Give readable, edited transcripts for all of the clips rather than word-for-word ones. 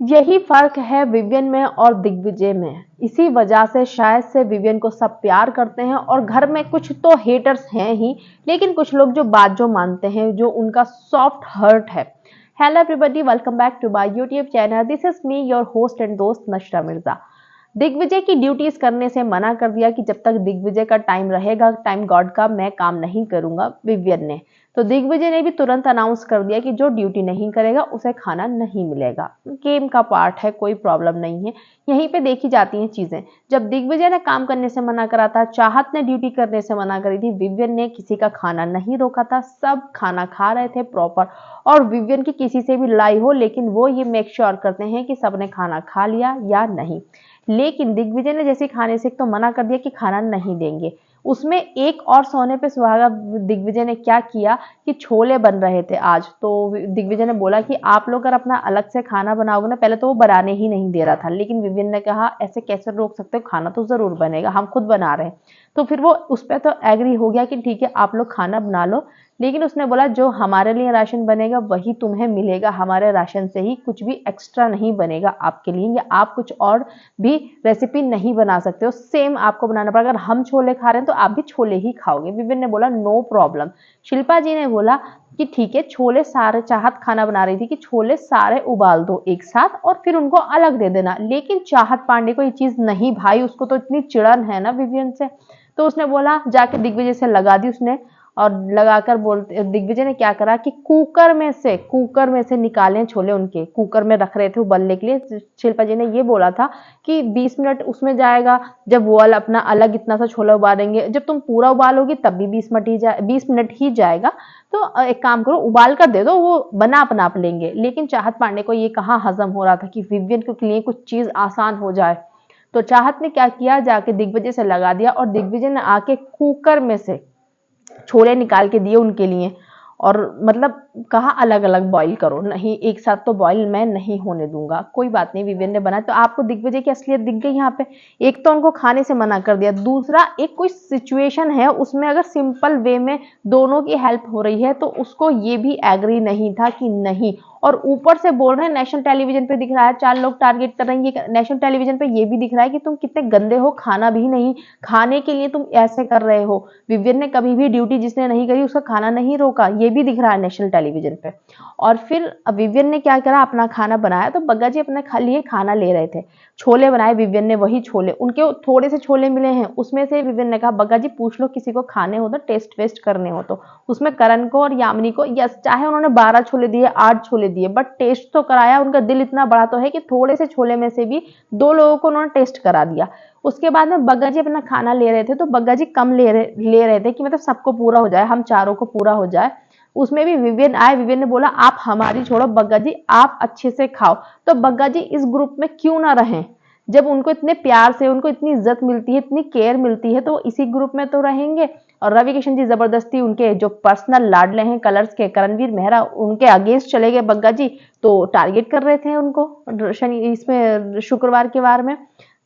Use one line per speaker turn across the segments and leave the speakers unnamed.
यही फर्क है विवियन में और दिग्विजय में। इसी वजह से शायद से विवियन को सब प्यार करते हैं और घर में कुछ तो हेटर्स हैं ही, लेकिन कुछ लोग जो बात जो मानते हैं, जो उनका सॉफ्ट हर्ट है। Hello everybody, welcome back to my YouTube channel. This is me your host and दोस्त नशरा मिर्जा। दिग्विजय की ड्यूटीज करने से मना कर दिया कि जब तक दिग्विजय का टाइम रहेगा, टाइम गॉड का, मैं काम नहीं करूंगा विवियन ने। तो दिग्विजय ने भी तुरंत अनाउंस कर दिया कि जो ड्यूटी नहीं करेगा उसे खाना नहीं मिलेगा। गेम का पार्ट है, कोई प्रॉब्लम नहीं है। यहीं पे देखी जाती हैं चीजें। जब दिग्विजय ने काम करने से मना करा था, चाहत ने ड्यूटी करने से मना करी थी, विवियन ने किसी का खाना नहीं रोका था। सब खाना खा रहे थे प्रॉपर। और विवियन की किसी से भी लड़ाई हो, लेकिन वो ये मेक श्योर करते हैं कि सबने खाना खा लिया या नहीं। लेकिन दिग्विजय ने जैसे खाने से तो मना कर दिया कि खाना नहीं देंगे। उसमें एक और सोने पे सुहागा दिग्विजय ने क्या किया कि छोले बन रहे थे आज, तो दिग्विजय ने बोला कि आप लोग अगर अपना अलग से खाना बनाओगे ना, पहले तो वो बनाने ही नहीं दे रहा था, लेकिन विवियन ने कहा ऐसे कैसे रोक सकते हो, खाना तो जरूर बनेगा, हम खुद बना रहे हैं। तो फिर वो उस पर तो एग्री हो गया कि ठीक है आप लोग खाना बना लो, लेकिन उसने बोला जो हमारे लिए राशन बनेगा वही तुम्हें मिलेगा, हमारे राशन से ही कुछ भी एक्स्ट्रा नहीं बनेगा आपके लिए, या आप कुछ और भी रेसिपी नहीं बना सकते हो, सेम आपको बनाना पड़ेगा। अगर हम छोले खा रहे हैं तो आप भी छोले ही खाओगे। विवियन ने बोला नो प्रॉब्लम। शिल्पा जी ने बोला कि ठीक है, छोले सारे, चाहत खाना बना रही थी कि छोले सारे उबाल दो एक साथ और फिर उनको अलग दे देना, लेकिन चाहत पांडे को ये चीज नहीं भाई, उसको तो इतनी चिड़न है ना विवियन से। तो उसने बोला, जाके दिग्विजय से लगा दी उसने, और लगाकर बोलते, दिग्विजय ने क्या करा कि कुकर में से निकाले छोले, उनके कुकर में रख रहे थे उबलने के लिए। शिल्पा जी ने ये बोला था कि 20 मिनट उसमें जाएगा, जब वो अपना अलग इतना सा छोला उबालेंगे, जब तुम पूरा उबालोगी तब भी 20 मिनट ही जाएगा। तो एक काम करो, उबाल कर दे दो, वो बना लेंगे। लेकिन चाहत पांडे को ये कहाँ हजम हो रहा था कि विवियन के लिए कुछ चीज आसान हो जाए। तो चाहत ने क्या किया, जाके दिग्विजय से लगा दिया, और दिग्विजय ने आके कुकर में से छोले निकाल के दिए उनके लिए, और मतलब कहा अलग अलग बॉईल करो, नहीं एक साथ तो बॉईल मैं नहीं होने दूंगा। कोई बात नहीं, विवियन ने बनाया। तो आपको दिग्विजय की असलियत दिख गई यहाँ पे। एक तो उनको खाने से मना कर दिया, दूसरा एक कोई सिचुएशन है उसमें अगर सिंपल वे में दोनों की हेल्प हो रही है तो उसको ये भी एग्री नहीं था कि नहीं। और ऊपर से बोल रहे हैं नेशनल टेलीविजन पे दिख रहा है, 4 लोग टारगेट कर रहे हैं, ये नेशनल टेलीविजन पे ये भी दिख रहा है कि तुम कितने गंदे हो, खाना भी नहीं खाने के लिए तुम ऐसे कर रहे हो। विवियन ने कभी भी ड्यूटी जिसने नहीं करी उसका खाना नहीं रोका, ये भी दिख रहा है नेशनल टेलीविजन पे। और फिर विवियन ने क्या करा, अपना खाना बनाया। तो बग्गा जी अपने लिए खाना ले रहे थे, छोले बनाए विवियन ने, वही छोले, उनके थोड़े से छोले मिले हैं, उसमें से विवियन ने कहा बग्गा जी पूछ लो किसी को खाने हो तो, टेस्ट वेस्ट करने हो तो। उसमें करण को और यामिनी को, यस, चाहे उन्होंने 12 छोले दिए, 8 छोले दिए, बट टेस्ट तो कराया। उनका दिल इतना बड़ा तो है कि थोड़े से छोले में से भी 2 लोगों को उन्होंने टेस्ट करा दिया। उसके बाद में बग्गा जी अपना खाना ले रहे थे, तो बग्गा जी कम ले रहे थे कि मतलब सबको पूरा हो जाए, हम चारों को पूरा हो जाए। उसमें भी विवियन आए, विवियन ने बोला आप हमारी छोड़ो बग्गा जी, आप अच्छे से खाओ। तो बग्गा जी इस ग्रुप में क्यों ना रहें, जब उनको इतने प्यार से, उनको इतनी इज्जत मिलती है, इतनी केयर मिलती है, तो इसी ग्रुप में तो रहेंगे। और रवि किशन जी जबरदस्ती उनके जो पर्सनल लाडले हैं कलर्स के, करणवीर मेहरा, उनके अगेंस्ट चले गए बग्गा जी, तो टारगेट कर रहे थे उनको शनि, इसमें शुक्रवार के वार में।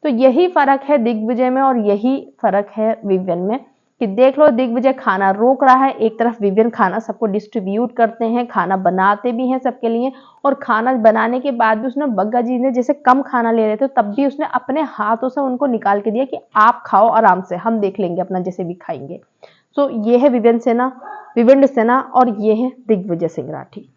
तो यही फर्क है दिग्विजय में और यही फर्क है विवियन में, कि देख लो दिग्विजय खाना रोक रहा है, एक तरफ विवियन खाना सबको डिस्ट्रीब्यूट करते हैं, खाना बनाते भी हैं सबके लिए। और खाना बनाने के बाद भी उसने, बग्गा जी ने जैसे कम खाना ले रहे थे तब भी उसने अपने हाथों से उनको निकाल के दिया कि आप खाओ आराम से, हम देख लेंगे अपना जैसे भी खाएंगे। सो ये है विवियन सेना, और ये है दिग्विजय सिंह राठी।